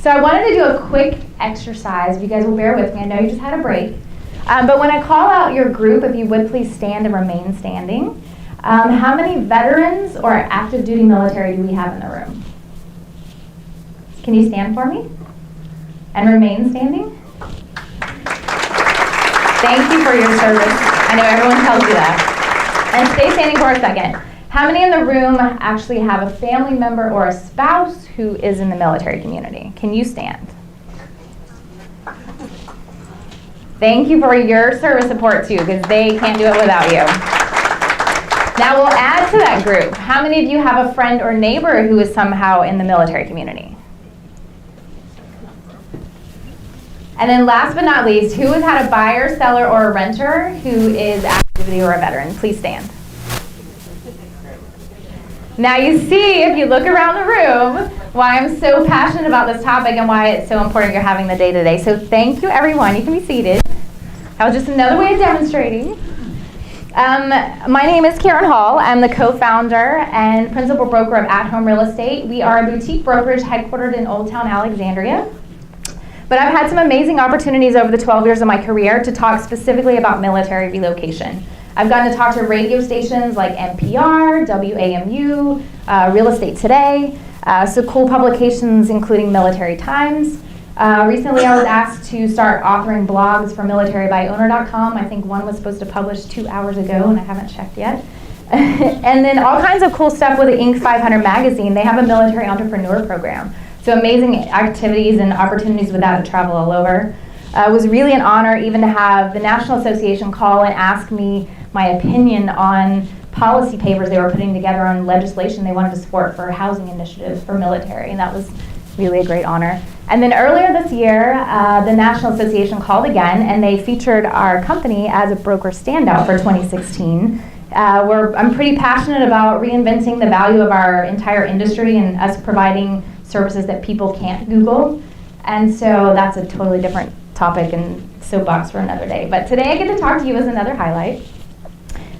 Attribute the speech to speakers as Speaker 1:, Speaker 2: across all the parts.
Speaker 1: So I wanted to do a quick exercise. If you guys will bear with me, I know you just had a break. But when I call out your group, if you would please stand and remain standing. How many veterans or active duty military do we have in the room? Can you stand for me? And remain standing? Thank you for your service. I know everyone tells you that. And stay standing for a second. How many in the room actually have a family member or a spouse who is in the military community? Can you stand? Thank you for your service support too, because they can't do it without you. Now we'll add to that group. How many of you have a friend or neighbor who is somehow in the military community? And then last but not least, who has had a buyer, seller, or a renter who is active duty or a veteran? Please stand. Now you see, if you look around the room, why I'm so passionate about this topic and why it's so important you're having the day today. So thank you, everyone. You can be seated. That was just another way of demonstrating. My name is Karen Hall. I'm the co-founder and principal broker of At Home Real Estate. We are a boutique brokerage headquartered in Old Town Alexandria. But I've had some amazing opportunities over the 12 years of my career to talk specifically about military relocation. I've gotten to talk to radio stations like NPR, WAMU, Real Estate Today, so cool publications including Military Times. Recently I was asked to start authoring blogs for militarybyowner.com. I think one was supposed to publish 2 hours ago and I haven't checked yet. And then all kinds of cool stuff with the Inc. 500 magazine. They have a military entrepreneur program. So amazing activities and opportunities with that to travel all over. It was really an honor even to have the National Association call and ask me my opinion on policy papers they were putting together on legislation they wanted to support for housing initiatives for military, and that was really a great honor. And then earlier this year, the National Association called again, and they featured our company as a broker standout for 2016. I'm pretty passionate about reinventing the value of our entire industry and us providing services that people can't Google. And so that's a totally different topic and soapbox for another day. But today I get to talk to you as another highlight.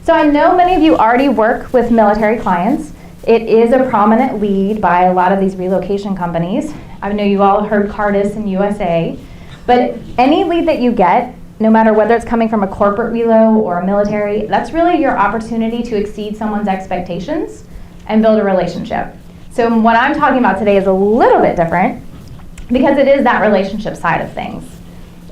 Speaker 1: So I know many of you already work with military clients. It is a prominent lead by a lot of these relocation companies. I know you all heard Cardis and USA. But any lead that you get, no matter whether it's coming from a corporate relo or a military, that's really your opportunity to exceed someone's expectations and build a relationship. So what I'm talking about today is a little bit different because it is that relationship side of things.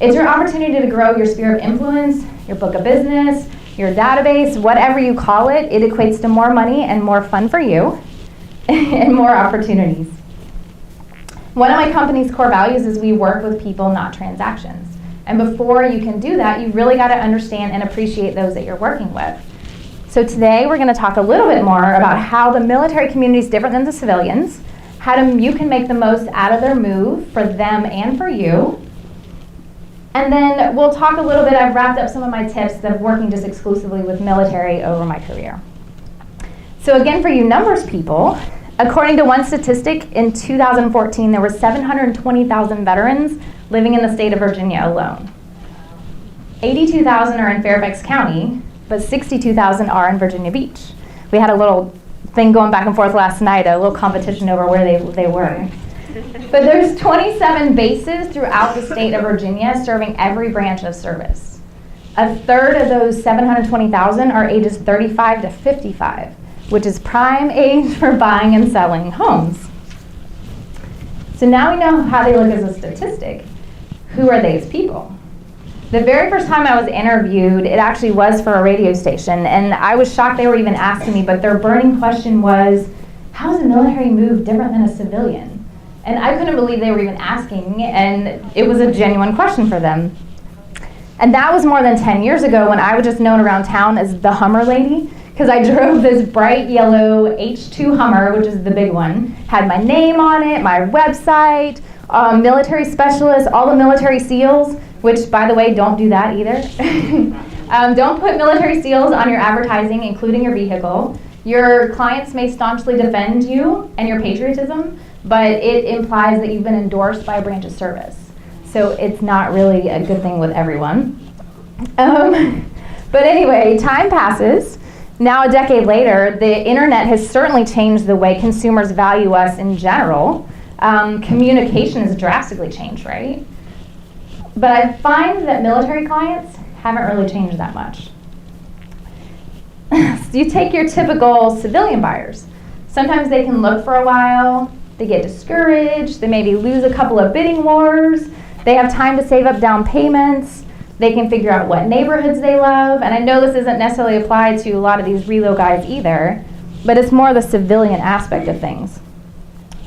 Speaker 1: It's your opportunity to grow your sphere of influence, your book of business, your database, whatever you call it. It equates to more money and more fun for you and more opportunities. One of my company's core values is we work with people, not transactions. And before you can do that, you really got to understand and appreciate those that you're working with. So today we're going to talk a little bit more about how the military community is different than the civilians, how you can make the most out of their move for them and for you. And then we'll talk a little bit, I've wrapped up some of my tips of working just exclusively with military over my career. So again, for you numbers people, according to one statistic, in 2014 there were 720,000 veterans living in the state of Virginia alone. 82,000 are in Fairfax County, but 62,000 are in Virginia Beach. We had a little thing going back and forth last night, a little competition over where they were. But there's 27 bases throughout the state of Virginia serving every branch of service. A third of those 720,000 are ages 35 to 55, which is prime age for buying and selling homes. So now we know how they look as a statistic. Who are these people? The very first time I was interviewed, it actually was for a radio station, and I was shocked they were even asking me, but their burning question was, how is a military move different than a civilian? And I couldn't believe they were even asking, and it was a genuine question for them. And that was more than 10 years ago when I was just known around town as the Hummer lady, because I drove this bright yellow H2 Hummer, which is the big one, had my name on it, my website, military specialist, all the military SEALs, which, by the way, don't do that either. Don't put military SEALs on your advertising, including your vehicle. Your clients may staunchly defend you and your patriotism, but it implies that you've been endorsed by a branch of service. So it's not really a good thing with everyone. But anyway, time passes. Now, a decade later, the internet has certainly changed the way consumers value us in general. Communication has drastically changed, right? But I find that military clients haven't really changed that much. So you take your typical civilian buyers. Sometimes they can look for a while, they get discouraged, they maybe lose a couple of bidding wars, they have time to save up down payments, they can figure out what neighborhoods they love, and I know this isn't necessarily applied to a lot of these relo guys either, but it's more the civilian aspect of things.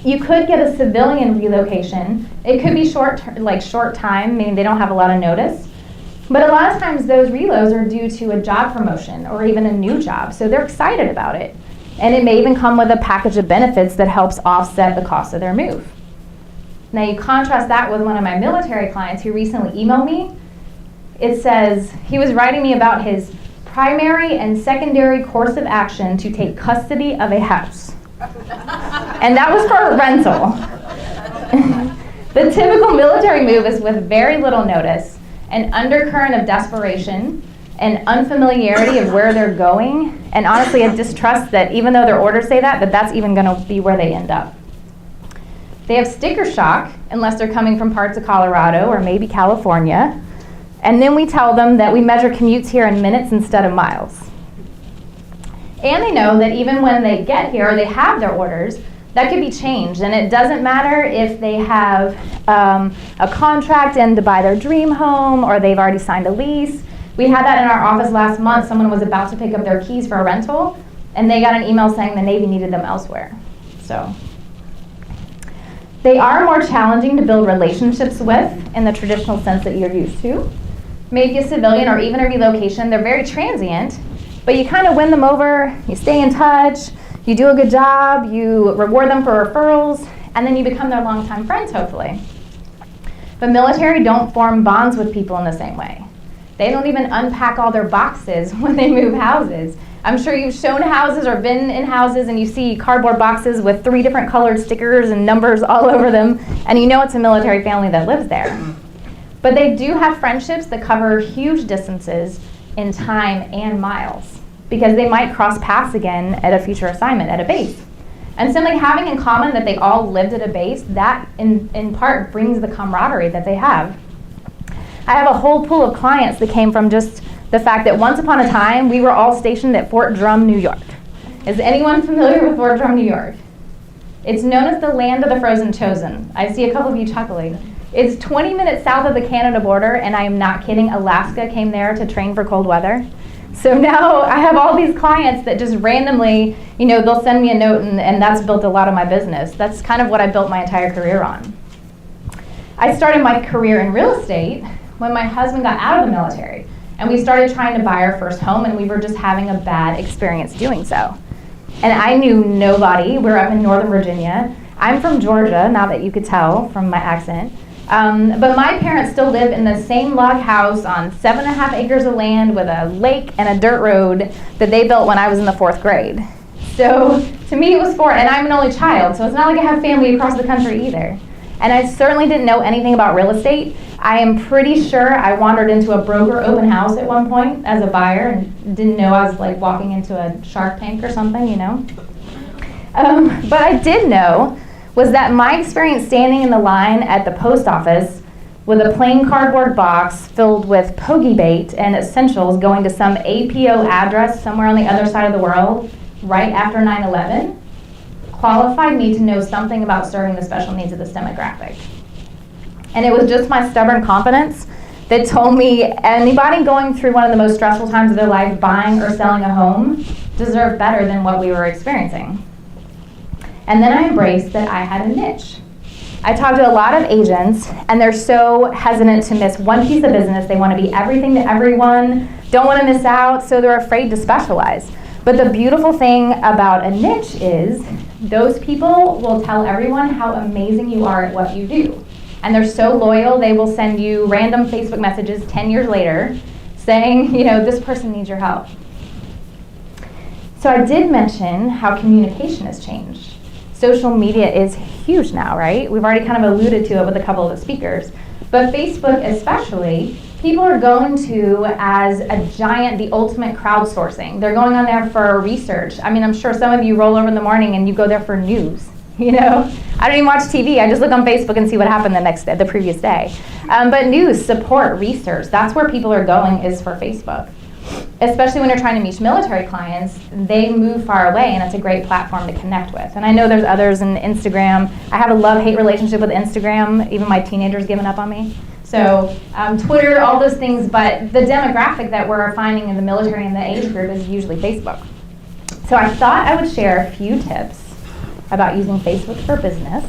Speaker 1: You could get a civilian relocation. It could be short time, meaning they don't have a lot of notice. But a lot of times those relos are due to a job promotion or even a new job, so they're excited about it. And it may even come with a package of benefits that helps offset the cost of their move. Now you contrast that with one of my military clients who recently emailed me. It says he was writing me about his primary and secondary course of action to take custody of a house. And that was for a rental. The typical military move is with very little notice, an undercurrent of desperation, an unfamiliarity of where they're going, and honestly a distrust that even though their orders say that that's even going to be where they end up. They have sticker shock unless they're coming from parts of Colorado or maybe California. And then we tell them that we measure commutes here in minutes instead of miles. And they know that even when they get here or they have their orders, that could be changed. And it doesn't matter if they have a contract in to buy their dream home or they've already signed a lease. We had that in our office last month. Someone was about to pick up their keys for a rental, and they got an email saying the Navy needed them elsewhere. So they are more challenging to build relationships with in the traditional sense that you're used to. Maybe a civilian or even a relocation, they're very transient, but you kind of win them over, you stay in touch, you do a good job, you reward them for referrals, and then you become their longtime friends, hopefully. But military don't form bonds with people in the same way. They don't even unpack all their boxes when they move houses. I'm sure you've shown houses or been in houses and you see cardboard boxes with 3 different colored stickers and numbers all over them, and you know it's a military family that lives there. But they do have friendships that cover huge distances in time and miles, because they might cross paths again at a future assignment at a base. And simply having in common that they all lived at a base, that in part brings the camaraderie that they have. I have a whole pool of clients that came from just the fact that once upon a time, we were all stationed at Fort Drum, New York. Is anyone familiar with Fort Drum, New York? It's known as the land of the frozen chosen. I see a couple of you chuckling. It's 20 minutes south of the Canada border, and I am not kidding, Alaska came there to train for cold weather. So now I have all these clients that just randomly, they'll send me a note, and that's built a lot of my business. That's kind of what I built my entire career on. I started my career in real estate when my husband got out of the military, and we started trying to buy our first home, and we were just having a bad experience doing so. And I knew nobody. We're up in Northern Virginia. I'm from Georgia, now that you could tell from my accent. But my parents still live in the same log house on 7.5 acres of land with a lake and a dirt road that they built when I was in the 4th grade. So to me it was foreign, and I'm an only child, so it's not like I have family across the country either. And I certainly didn't know anything about real estate. I am pretty sure I wandered into a broker open house at one point as a buyer and didn't know I was like walking into a Shark Tank or something, But I did know was that my experience standing in the line at the post office with a plain cardboard box filled with pogey bait and essentials going to some APO address somewhere on the other side of the world right after 9/11 qualified me to know something about serving the special needs of this demographic. And it was just my stubborn confidence that told me anybody going through one of the most stressful times of their life, buying or selling a home, deserved better than what we were experiencing. And then I embraced that I had a niche. I talked to a lot of agents, and they're so hesitant to miss one piece of business. They want to be everything to everyone, don't want to miss out, so they're afraid to specialize. But the beautiful thing about a niche is those people will tell everyone how amazing you are at what you do. And they're so loyal, they will send you random Facebook messages 10 years later saying, this person needs your help. So I did mention how communication has changed. Social media is huge now, right? We've already kind of alluded to it with a couple of the speakers. But Facebook especially, people are going to as a giant, the ultimate crowdsourcing. They're going on there for research. I'm sure some of you roll over in the morning and you go there for news. I don't even watch TV. I just look on Facebook and see what happened the previous day. But news, support, research, that's where people are going, is for Facebook. Especially when you're trying to reach military clients, they move far away, and it's a great platform to connect with. And I know there's others in Instagram. I have a love-hate relationship with Instagram. Even my teenager's given up on me. So Twitter, all those things, but the demographic that we're finding in the military and the age group is usually Facebook. So I thought I would share a few tips about using Facebook for business.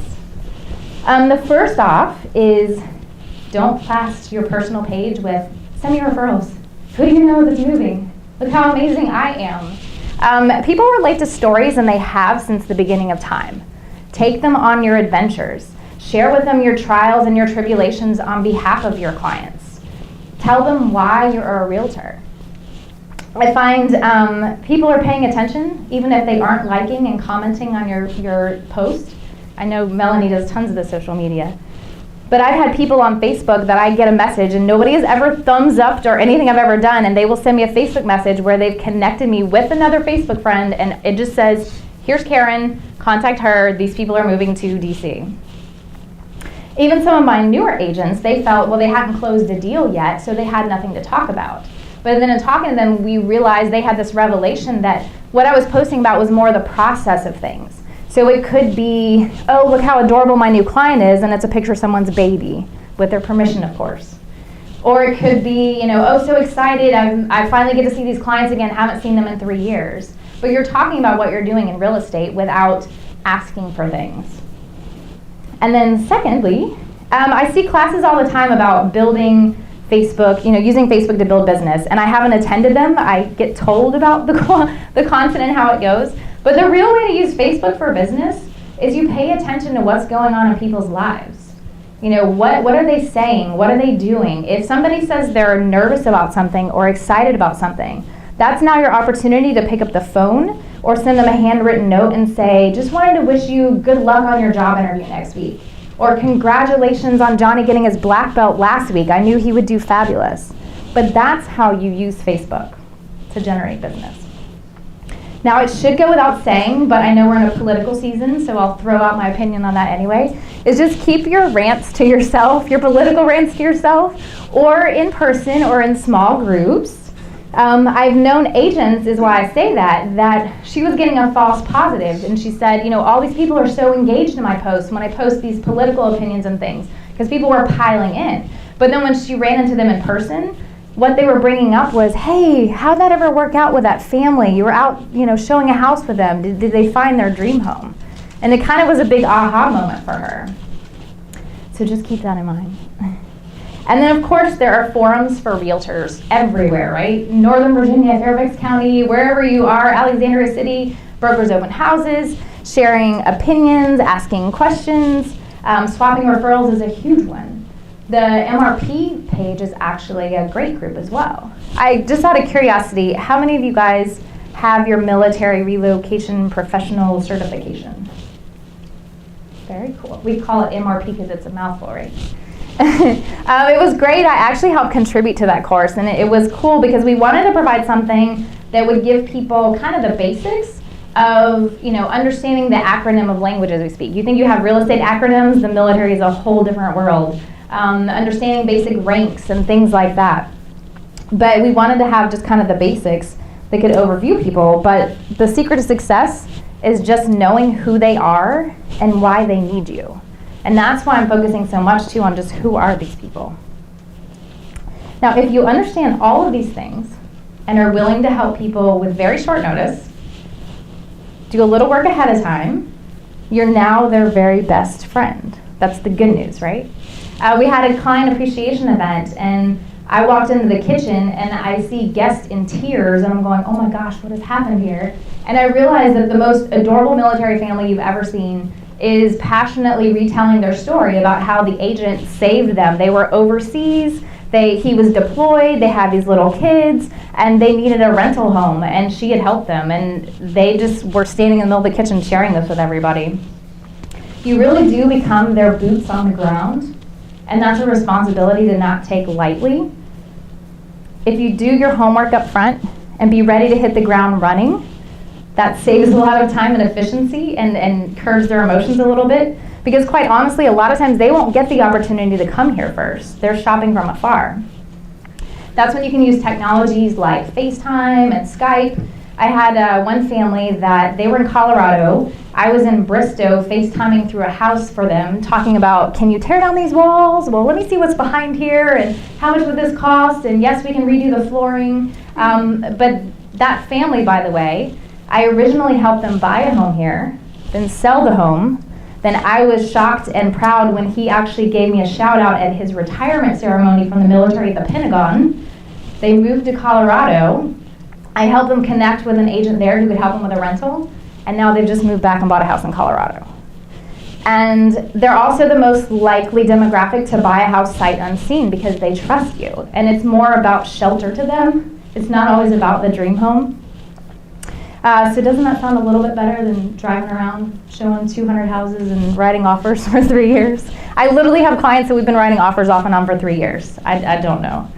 Speaker 1: The first off is don't blast your personal page with, send me referrals. Who do you know that's moving? Look how amazing I am. People relate to stories, and they have since the beginning of time. Take them on your adventures. Share with them your trials and your tribulations on behalf of your clients. Tell them why you're a realtor. I find people are paying attention, even if they aren't liking and commenting on your post. I know Melanie does tons of the social media. But I've had people on Facebook that I get a message and nobody has ever thumbs upped or anything I've ever done, and they will send me a Facebook message where they've connected me with another Facebook friend, and it just says, here's Karen, contact her, these people are moving to DC. Even some of my newer agents, they felt, well, they hadn't closed a deal yet, so they had nothing to talk about. But then in talking to them, we realized they had this revelation that what I was posting about was more the process of things. So it could be, oh, look how adorable my new client is, and it's a picture of someone's baby, with their permission, of course. Or it could be, oh, so excited, I finally get to see these clients again, haven't seen them in 3 years. But you're talking about what you're doing in real estate without asking for things. And then secondly, I see classes all the time about building Facebook, using Facebook to build business, and I haven't attended them. I get told about the content and how it goes. But the real way to use Facebook for business is you pay attention to what's going on in people's lives. What are they saying? What are they doing? If somebody says they're nervous about something or excited about something, that's now your opportunity to pick up the phone or send them a handwritten note and say, just wanted to wish you good luck on your job interview next week. Or congratulations on Johnny getting his black belt last week. I knew he would do fabulous. But that's how you use Facebook to generate business. Now, it should go without saying, but I know we're in a political season, so I'll throw out my opinion on that anyway, is just keep your rants to yourself, your political rants to yourself, or in person or in small groups. I've known agents, is why I say that she was getting a false positive, and she said, all these people are so engaged in my posts when I post these political opinions and things, because people were piling in. But then when she ran into them in person, what they were bringing up was, hey, how'd that ever work out with that family? You were out, showing a house with them. Did they find their dream home? And it kind of was a big aha moment for her. So just keep that in mind. And then, of course, there are forums for realtors everywhere, right? Northern Virginia, Fairfax County, wherever you are, Alexandria City, brokers open houses, sharing opinions, asking questions. Swapping referrals is a huge one. The MRP page is actually a great group as well. Just out of curiosity, how many of you guys have your military relocation professional certification? Very cool. We call it MRP because it's a mouthful, right? It was great. I actually helped contribute to that course, and it was cool because we wanted to provide something that would give people kind of the basics of understanding the acronym of languages we speak. You think you have real estate acronyms, the military is a whole different world. Understanding basic ranks and things like that. But we wanted to have just kind of the basics that could overview people. But the secret to success is just knowing who they are and why they need you. And that's why I'm focusing so much too on just who are these people. Now, if you understand all of these things and are willing to help people with very short notice, do a little work ahead of time, you're now their very best friend. That's the good news, right? We had a client appreciation event, and I walked into the kitchen, and I see guests in tears, and I'm going, oh my gosh, what has happened here? And I realized that the most adorable military family you've ever seen is passionately retelling their story about how the agent saved them. They were overseas, he was deployed, they had these little kids, and they needed a rental home, and she had helped them, and they just were standing in the middle of the kitchen sharing this with everybody. You really do become their boots on the ground. And that's a responsibility to not take lightly. If you do your homework up front and be ready to hit the ground running, That saves a lot of time and efficiency and curbs their emotions a little bit. Because quite honestly, a lot of times they won't get the opportunity to come here first. They're shopping from afar. That's when you can use technologies like FaceTime and Skype. I had one family that they were in Colorado. I was in Bristow FaceTiming through a house for them, talking about, can you tear down these walls? Well, let me see what's behind here, and how much would this cost? And yes, we can redo the flooring. But that family, by the way, I originally helped them buy a home here, then sell the home. Then I was shocked and proud when he actually gave me a shout out at his retirement ceremony from the military at the Pentagon. They moved to Colorado. I helped them connect with an agent there who could help them with a rental, and now they've just moved back and bought a house in Colorado. And they're also the most likely demographic to buy a house sight unseen because they trust you. And it's more about shelter to them. It's not always about the dream home. So doesn't that sound a little bit better than driving around showing 200 houses and writing offers for 3 years? I literally have clients that we've been writing offers off and on for 3 years. I don't know.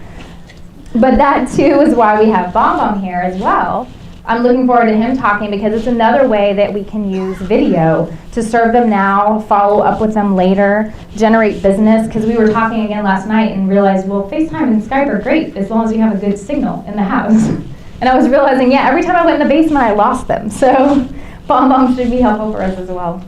Speaker 1: But that too is why we have Bomb here as well. I'm looking forward to him talking because it's another way that we can use video to serve them now, follow up with them later, generate business. Because we were talking again last night and realized, well, FaceTime and Skype are great as long as you have a good signal in the house. And I was realizing, yeah, every time I went in the basement, I lost them. So Bomb should be helpful for us as well.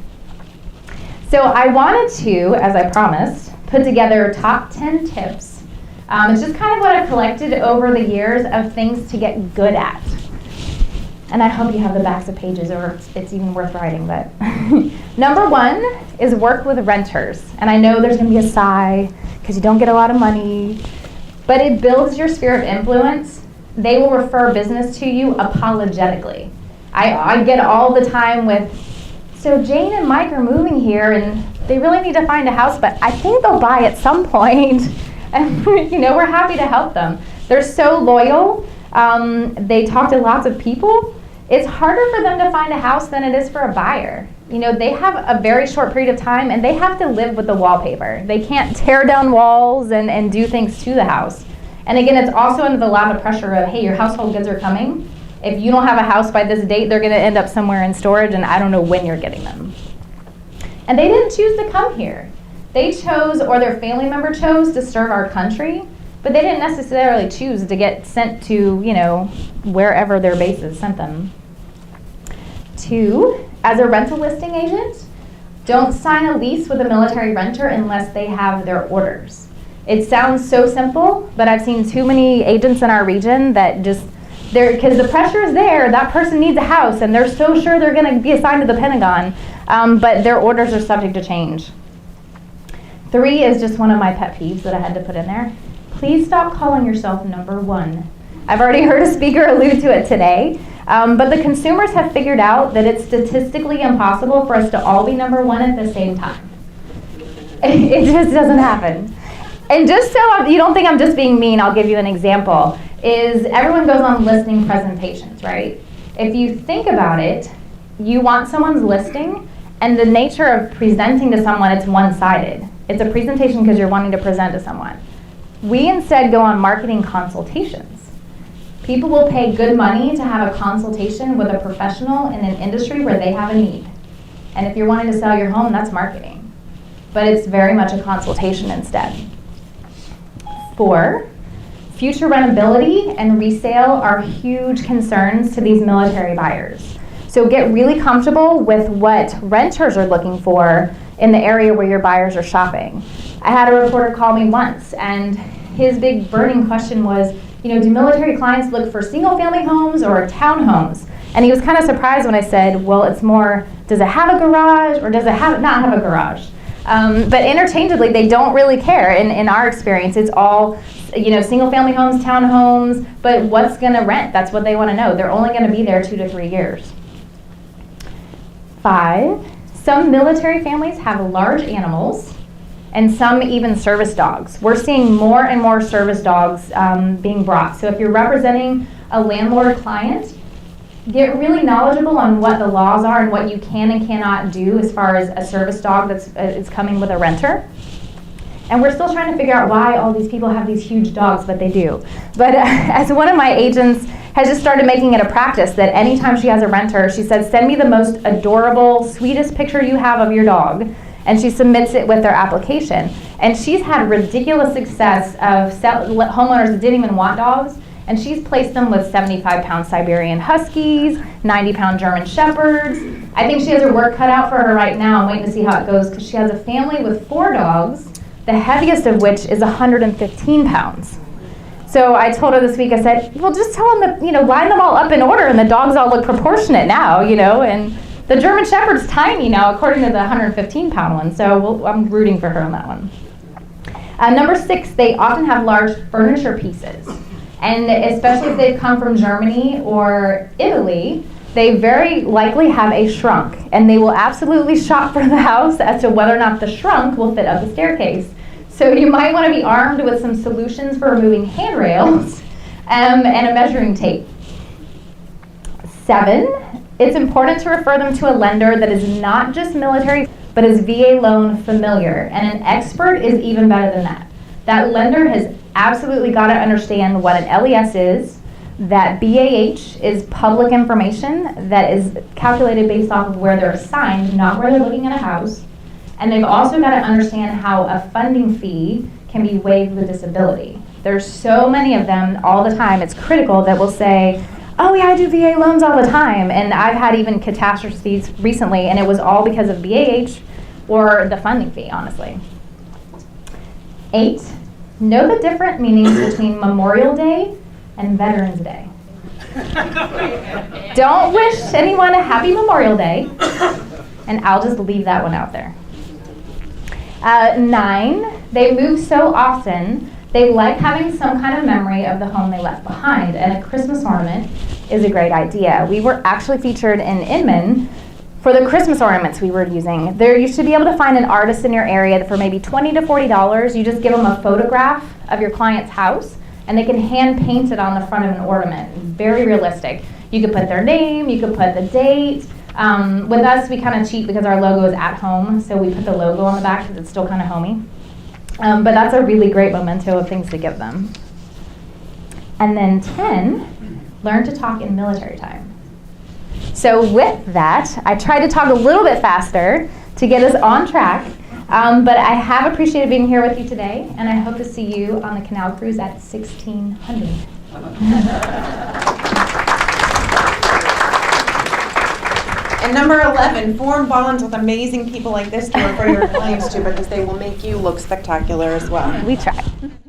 Speaker 1: So I wanted to, as I promised, put together top 10 tips. It's just kind of what I've collected over the years of things to get good at. And I hope you have the backs of pages or it's even worth writing. But number 1 is work with renters. And I know there's going to be a sigh because you don't get a lot of money. But it builds your sphere of influence. They will refer business to you apologetically. I get all the time with, so Jane and Mike are moving here and they really need to find a house, but I think they'll buy at some point. And we're happy to help them. They're so loyal. They talk to lots of people. It's harder for them to find a house than it is for a buyer. They have a very short period of time and they have to live with the wallpaper. They can't tear down walls and do things to the house. And again, it's also under the lot of pressure of, hey, your household goods are coming. If you don't have a house by this date, they're going to end up somewhere in storage and I don't know when you're getting them. And they didn't choose to come here. They chose, or their family member chose, to serve our country, but they didn't necessarily choose to get sent to, wherever their bases sent them. 2, as a rental listing agent, don't sign a lease with a military renter unless they have their orders. It sounds so simple, but I've seen too many agents in our region that just, because the pressure is there, that person needs a house, and they're so sure they're going to be assigned to the Pentagon, but their orders are subject to change. 3 is just one of my pet peeves that I had to put in there. Please stop calling yourself number 1. I've already heard a speaker allude to it today, but the consumers have figured out that it's statistically impossible for us to all be number 1 at the same time. It just doesn't happen. And just so you don't think I'm just being mean, I'll give you an example, is everyone goes on listing presentations, right? If you think about it, you want someone's listing, and the nature of presenting to someone, it's one-sided. It's a presentation because you're wanting to present to someone. We instead go on marketing consultations. People will pay good money to have a consultation with a professional in an industry where they have a need. And if you're wanting to sell your home, that's marketing. But it's very much a consultation instead. 4, future rentability and resale are huge concerns to these military buyers. So get really comfortable with what renters are looking for in the area where your buyers are shopping. I had a reporter call me once, and his big burning question was, do military clients look for single-family homes or townhomes? And he was kind of surprised when I said, well, it's more, does it have a garage or does it not have a garage? But interchangeably, they don't really care. In our experience, it's all, single-family homes, townhomes, but what's going to rent? That's what they want to know. They're only going to be there 2 to 3 years. 5, some military families have large animals, and some even service dogs. We're seeing more and more service dogs being brought. So if you're representing a landlord client, get really knowledgeable on what the laws are and what you can and cannot do as far as a service dog that's coming with a renter. And we're still trying to figure out why all these people have these huge dogs, but they do. But as one of my agents has just started making it a practice that anytime she has a renter, she says, send me the most adorable, sweetest picture you have of your dog. And she submits it with their application. And she's had ridiculous success of homeowners that didn't even want dogs. And she's placed them with 75-pound Siberian Huskies, 90-pound German Shepherds. I think she has her work cut out for her right now. I'm waiting to see how it goes because she has a family with 4 dogs, the heaviest of which is 115 pounds. So I told her this week, I said, well, just tell them that, line them all up in order and the dogs all look proportionate now, and the German Shepherd's tiny now, according to the 115-pound one. So I'm rooting for her on that one. Number 6, they often have large furniture pieces. And especially if they've come from Germany or Italy, they very likely have a shrunk. And they will absolutely shop for the house as to whether or not the shrunk will fit up the staircase. So you might want to be armed with some solutions for removing handrails and a measuring tape. 7, it's important to refer them to a lender that is not just military, but is VA loan familiar. And an expert is even better than that. That lender has absolutely got to understand what an LES is, that BAH is public information that is calculated based off of where they're assigned, not where they're looking at a house. And they've also got to understand how a funding fee can be waived with disability. There's so many of them all the time, it's critical that will say, oh yeah, I do VA loans all the time. And I've had even catastrophes recently, and it was all because of BAH or the funding fee, honestly. 8, know the different meanings between Memorial Day and Veterans Day. Don't wish anyone a happy Memorial Day, and I'll just leave that one out there. 9, they move so often, they like having some kind of memory of the home they left behind, and a Christmas ornament is a great idea. We were actually featured in Inman for the Christmas ornaments we were using. There, you should be able to find an artist in your area for maybe $20 to $40. You just give them a photograph of your client's house, and they can hand paint it on the front of an ornament. Very realistic. You could put their name, you could put the date. With us, we kind of cheat because our logo is at home, so we put the logo on the back because it's still kind of homey. But that's a really great memento of things to give them. And then 10, learn to talk in military time. So with that, I tried to talk a little bit faster to get us on track, but I have appreciated being here with you today, and I hope to see you on the canal cruise at 1600.
Speaker 2: And number 11, form bonds with amazing people like this to refer your clients to because they will make you look spectacular as well.
Speaker 1: We try.